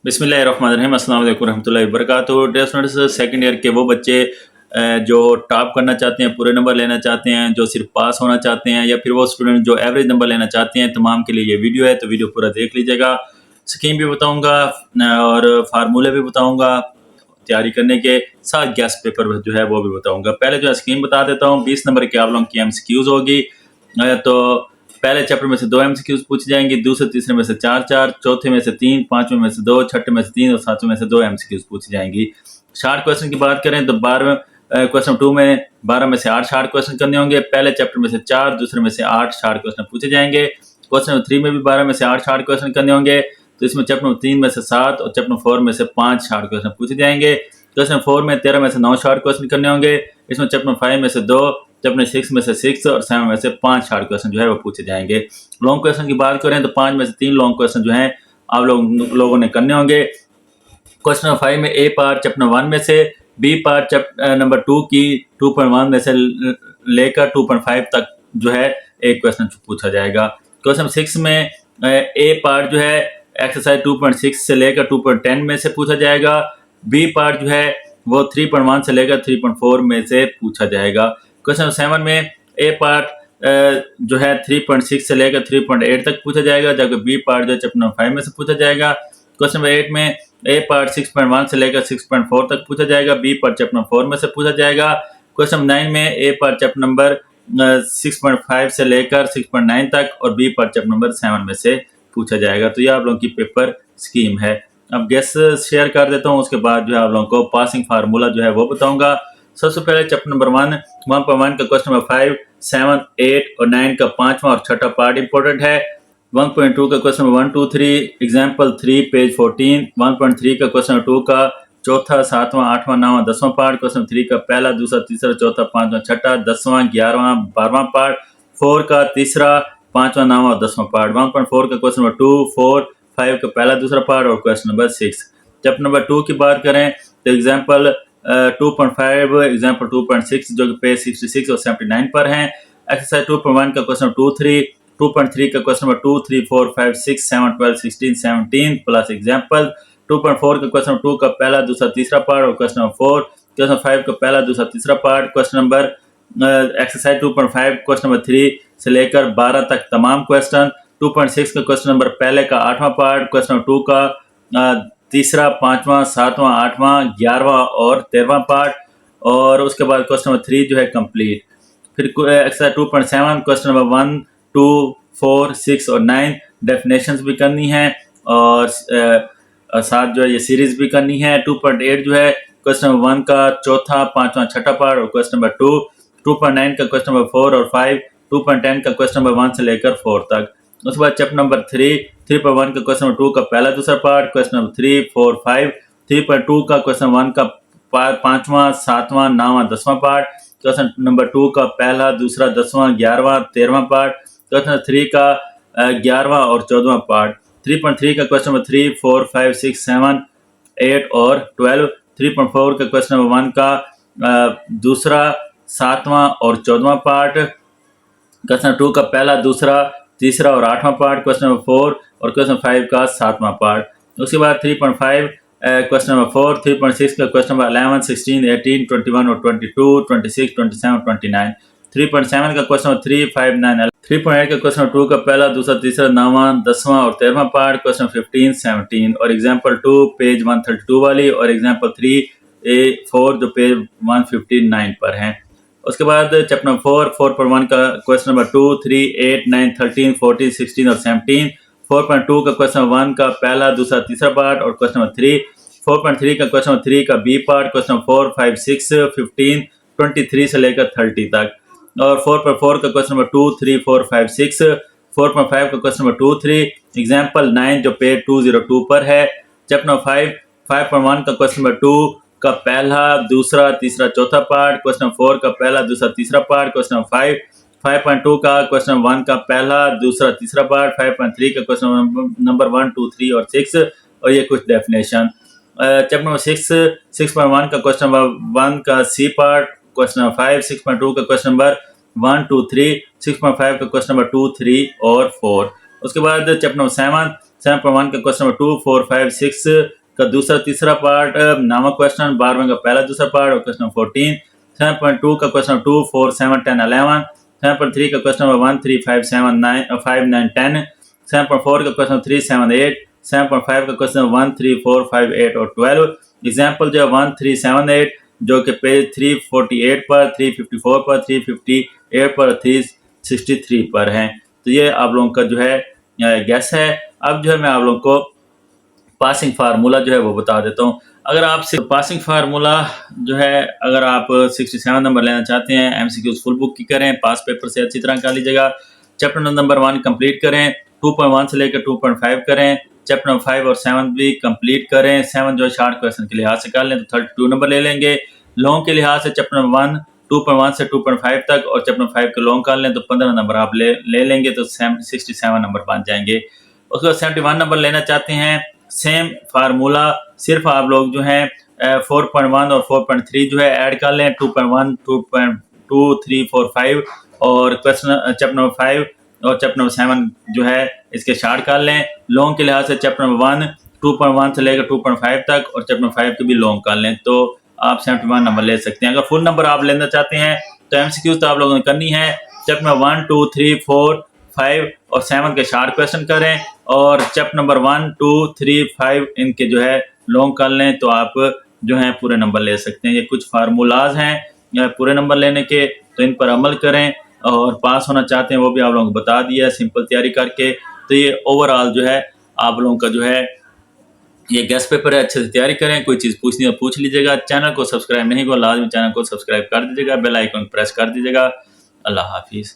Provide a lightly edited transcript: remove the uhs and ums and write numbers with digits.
बिस्मिल्लाहिर्रहमानिर्रहीम अस्सलाम वालेकुम रहमतुल्लाहि वबरकातुहू। डियर स्टूडेंट्स, सेकंड ईयर के वो बच्चे जो टॉप करना चाहते हैं, पूरे नंबर लेना चाहते हैं, जो सिर्फ पास होना चाहते हैं, या फिर वो स्टूडेंट जो एवरेज नंबर लेना चाहते हैं, तमाम के लिए ये वीडियो है। तो वीडियो पूरा देख लीजिएगा। स्कीम भी बताऊंगा और फार्मूले भी बताऊंगा तैयारी करने के साथ, गैस पेपर जो है वो भी बताऊंगा। पहले जो है स्कीम बता देता हूँ। 20 नंबर के आप लोगों की MCQs होगी। तो पहले चैप्टर में से 2 MCQs पूछी जाएंगी, दूसरे तीसरे में से 4, चौथे में से 3, पांचवें में से 2, छठे में से 3 और सातवें में से 2 MCQs पूछी जाएंगी। शार्ट क्वेश्चन की बात करें तो 12 क्वेश्चन 2 में 12 में से 8 शार्ट क्वेश्चन करने होंगे। पहले चैप्टर में से 4, दूसरे में से 8 शार्ट क्वेश्चन पूछे जाएंगे। क्वेश्चन नंबर 3 में भी 12 में से 8 शार्ट क्वेश्चन करने होंगे। तो इसमें चैप्टर नंबर 3 में से 7 और चैप्टर नंबर 4 में से 5 शार्ट क्वेश्चन पूछे जाएंगे। क्वेश्चन 4 में 13 में से 9 शार्ट क्वेश्चन करने होंगे। इसमें चैप्टर नंबर 5 में से 2, चैप्टर 6 में से 6 और 7 में से 5 शार्ट क्वेश्चन जो है वो पूछे जाएंगे। लॉन्ग क्वेश्चन की बात करें तो 5 में से 3 लॉन्ग क्वेश्चन जो हैं आप लोगों ने करने होंगे। क्वेश्चन नंबर 5 में ए पार्ट चैप्टर 1 में से, बी पार्ट चैप्टर नंबर 2 की 2.1 में से लेकर 2.5 तक जो है एक क्वेश्चन पूछा जाएगा। क्वेश्चन 6 में ए पार्ट जो है एक्सरसाइज 2.6 से लेकर 2.10 में से पूछा जाएगा। बी पार्ट जो है वो 3.1 से लेकर 3.4 में से पूछा जाएगा। क्वेश्चन 7 में ए पार्ट जो है 3.6 से लेकर 3.8 तक पूछा जाएगा, जबकि बी पार्ट जो चैप्टर नंबर 5 में से पूछा जाएगा। क्वेश्चन नंबर 8 में ए पार्ट 6.1 से लेकर 6.4 तक पूछा जाएगा, बी पार्ट चैप्टर नंबर 4 में से पूछा जाएगा। क्वेश्चन नंबर 9 में ए पार्ट चैप्टर नंबर 6.5 से लेकर 6.9 तक और बी पार्ट चैप्टर नंबर 7 में से पूछा जाएगा। तो ये आप लोगों की पेपर स्कीम है। अब गेस शेयर कर देता हूँ, उसके बाद जो है आप लोगों को पासिंग फार्मूला जो है वो बताऊंगा। सबसे पहले चैप्टर नंबर 1.1 का क्वेश्चन नंबर 5, 7, 8 और 9 का 5वां और छठा पार्ट इंपॉर्टेंट है। 1.2 का क्वेश्चन नंबर 1, 2, 3 एग्जाम्पल 3 पेज 14। 1.3 का क्वेश्चन नंबर 2 का चौथा, 7वां, 8वां, 9वां, 10वां पार्ट। क्वेश्चन 3 का पहला, दूसरा, तीसरा, चौथा, 5वां, छठा, 10वां, 11वां, 12वां पार्ट। 4 का तीसरा, 5वां, 9वां और 10वां पार्ट। 1.4 का क्वेश्चन नंबर 2, 4, 5 का पहला दूसरा पार्ट और क्वेश्चन नंबर 6। चैप्टर नंबर 2 की बात करें तो एग्जाम्पल 2.5, एग्जाम्पल 2.6 जो कि पेज 66 और 79 पर हैं। एक्सरसाइज 2.1 का क्वेश्चन 2, 3, 2.3 का क्वेश्चन नंबर 2, 3, 4, 5, 6, 7, 12, 16, 17 प्लस एग्जाम्पल। 2.4 का क्वेश्चन नंबर 2 का पहला, दूसरा, तीसरा पार्ट और क्वेश्चन नंबर 4। क्वेश्चन 5 का पहला, दूसरा, तीसरा part. Question number exercise 2.5 question number 3 से लेकर 12 तक तमाम क्वेश्चन। 2.6 का क्वेश्चन नंबर पहले का 8वां पार्ट। क्वेश्चन नंबर 2 का तीसरा, 5वां, 7वां, 8वां, 11वां और 13वां पार्ट। और उसके बाद क्वेश्चन नंबर 3 जो है कंप्लीट। फिर एक्सरसाइज 2.7 क्वेश्चन नंबर 1, 2, 4, 6 और 9 डेफिनेशंस भी करनी है और साथ जो है ये सीरीज भी करनी है। 2.8 जो है क्वेश्चन नंबर 1 का चौथा, 5वां, छठा पार्ट और क्वेश्चन नंबर 2। 2.9 का क्वेश्चन नंबर 4 और 5। 2.10 का क्वेश्चन नंबर 1 से लेकर 4 तक। उसके बाद चैप्टर नंबर 3.1 का क्वेश्चन नंबर 2 का पहला, दूसरा पार्ट। Question number 3, 4, 5। 3.2 का क्वेश्चन 1 का 5वां, 7वां, 9वां, 10वां पार्ट। क्वेश्चन नंबर 2 का पहला, दूसरा, 10वां, 11वां, 13वां पार्ट। क्वेश्चन 3 का 11वां और 14वां पार्ट। 3.3 का क्वेश्चन नंबर 3, 4, 5, 6, 7, 8 और 12। 3.4 का क्वेश्चन नंबर 1 का दूसरा, 7वां और 14वां पार्ट। क्वेश्चन 2 का पहला, दूसरा, तीसरा और 8वां पार्ट। क्वेश्चन नंबर 4 और क्वेश्चन 5 का 7वां पार्ट। उसके बाद 3.5 क्वेश्चन नंबर 4। 3.6 का क्वेश्चन नंबर 11, 16, 18, 21 और 22, 26, 27, 29। 3.7 का क्वेश्चन नंबर 3, 5, 9, 11। 3.8 का क्वेश्चन नंबर 2 का पहला, दूसरा, तीसरा, 9वां, 10वां और 13वां पार्ट। क्वेश्चन 15, 17 और एग्जाम्पल 2 पेज 132 वाली और एग्जाम्पल 3A4 जो पेज 159 पर हैं। उसके बाद चैप्टर नंबर 4.1 का क्वेश्चन नंबर 2, 3, 8, 9, 13, 14, 16 और 17। 4.2 का क्वेश्चन 1 का पहला, दूसरा, तीसरा पार्ट और क्वेश्चन नंबर 3। 4.3 का क्वेश्चन नंबर 3 का बी पार्ट। क्वेश्चन नंबर 4, 5, 6, 15, 23 से लेकर 30 तक। और 4.4 का क्वेश्चन नंबर 2, 3, 4, 5, 6। 4.5 का क्वेश्चन नंबर 2, 3 एग्जाम्पल 9 जो पेज 202 पर है। चैप्टर नंबर 5.1 का क्वेश्चन नंबर 2 का पहला, दूसरा, तीसरा, चौथा पार्ट। क्वेश्चन 4 का पहला, दूसरा, तीसरा पार्ट। क्वेश्चन 5.2 का क्वेश्चन 1 का पहला, दूसरा, तीसरा पार्ट। 5.3 का क्वेश्चन नंबर 1, 2, 3 और 6 और ये कुछ डेफिनेशन। चैप्टर नंबर 6.1 का क्वेश्चन नंबर 1 का सी पार्ट। Question number 5। 6.2 का क्वेश्चन नंबर 1, 2, 3। 6.5 का क्वेश्चन नंबर 2, 3 और 4। उसके बाद चैप्टर नंबर 7.1 का क्वेश्चन नंबर 2, 4, 5, 6 का दूसरा तीसरा पार्ट नामक क्वेश्चन, 12वें का पहला दूसरा पार्ट और क्वेश्चन नंबर 14। 7.2 का क्वेश्चन नंबर 2, 4, 7, 10, 11। 7.3 का क्वेश्चन नंबर 1, 3, 5, 7, 9, 5, 9, 10। 7.4 का क्वेश्चन 3, 7, 8। 7.5 का क्वेश्चन 1, 3, 4, 5, 8 और 12। एग्जाम्पल जो है 1, 3, 7, 8 जो कि पेज 348 पर, 354 पर, 358 पर, 363 पर हैं। तो ये आप लोगों का जो है गैस है। अब जो है मैं आप लोगों को पासिंग फार्मूला जो है वो बता देता हूँ। अगर आप पासिंग फार्मूला जो है अगर आप 67 नंबर लेना चाहते हैं, एमसीक्यूज फुल बुक की करें, पास पेपर से अच्छी तरह कर लीजिएगा। चैप्टर नंबर 1 कंप्लीट करें, 2.1 से लेकर 2.5 करें, चैप्टर नंबर 5 और 7 भी कंप्लीट करें। 7 जो शार्ट क्वेश्चन के लिहाज से कर लें तो 32 नंबर ले लेंगे। लॉन्ग के लिहाज से चैप्टर नंबर 1 2.1 से 2.5 तक और चैप्टर नंबर 5 के लॉन्ग कर लें तो 15 नंबर आप ले लेंगे तो 67 नंबर बन जाएंगे। उसके बाद 71 नंबर लेना चाहते हैं, सेम फार्मूला, सिर्फ आप लोग जो है 4.1 और 4.3 जो है ऐड कर लें, 2.1, 2.2, 3, 4, 5 और क्वेश्चन चैप्टर नंबर 5 और चैप्टर नंबर 7 जो है इसके शार्ट कर लें। लॉन्ग के लिहाज से चैप्टर नंबर 1 2.1 से लेकर 2.5 तक और चैप्टर नंबर 5 के भी लॉन्ग कर लें तो आप 71 नंबर ले सकते हैं। अगर फुल नंबर आप लेना चाहते हैं तो एमसीक्यूज तो आप लोगों ने करनी है, चैप्टर नंबर 1, 2, 3, 4, 5 और 7 के शार्ट क्वेश्चन करें और चैप्टर नंबर 1, 2, 3, 5 इनके जो है लॉन्ग कर लें तो आप जो है पूरे नंबर ले सकते हैं। ये कुछ फार्मूलाज हैं पूरे नंबर लेने के, तो इन पर अमल करें और पास होना चाहते हैं वो भी आप लोगों को बता दिया सिंपल तैयारी करके। तो ये ओवरऑल जो है आप लोगों का जो है ये गेस्ट पेपर है, अच्छे से तैयारी करें। कोई चीज़ पूछनी है पूछ लीजिएगा। चैनल को सब्सक्राइब नहीं को लाजमी चैनल को सब्सक्राइब कर दीजिएगा, बेल आइकन प्रेस कर दीजिएगा। अल्लाह हाफिज़।